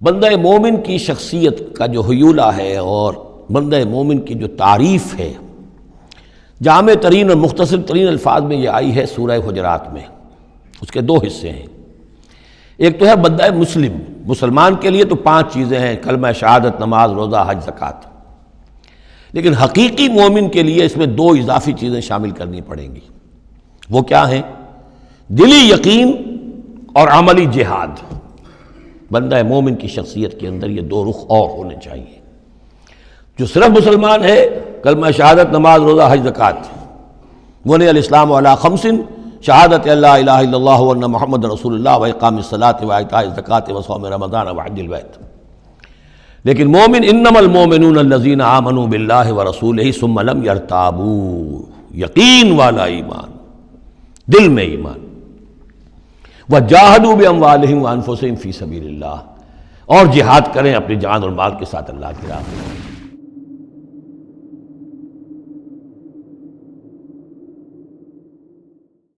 بندہ مومن کی شخصیت کا جو حیولہ ہے اور بندہ مومن کی جو تعریف ہے جامع ترین اور مختصر ترین الفاظ میں یہ آئی ہے سورہ حجرات میں۔ اس کے دو حصے ہیں، ایک تو ہے بندہ مسلم، مسلمان کے لیے تو 5 چیزیں ہیں، کلمہ شہادت، نماز، روزہ، حج، زکوٰۃ، لیکن حقیقی مومن کے لیے اس میں 2 اضافی چیزیں شامل کرنی پڑیں گی۔ وہ کیا ہیں؟ دلی یقین اور عملی جہاد۔ بندہ مومن کی شخصیت کے اندر یہ 2 رخ اور ہونے چاہیے۔ جو صرف مسلمان ہے، کلمہ شہادت، نماز، روزہ، حج، زکوٰۃ، بنی الاسلام علی 5، شہادت اللہ الہ الا اللہ وان محمد رسول اللہ واقام الصلاۃ وایتاء الزکوٰۃ وصوم رمضان وحج البیت۔ لیکن مومن انما المومنون الذین آمنوا باللہ ورسولہ ثم لم یرتابوا، یقین والا ایمان، دل میں ایمان، وجاہدوا باموالہم وانفسہم فی سبیل اللہ، اور جہاد کریں اپنی جان اور مال کے ساتھ اللہ کی راہ میں۔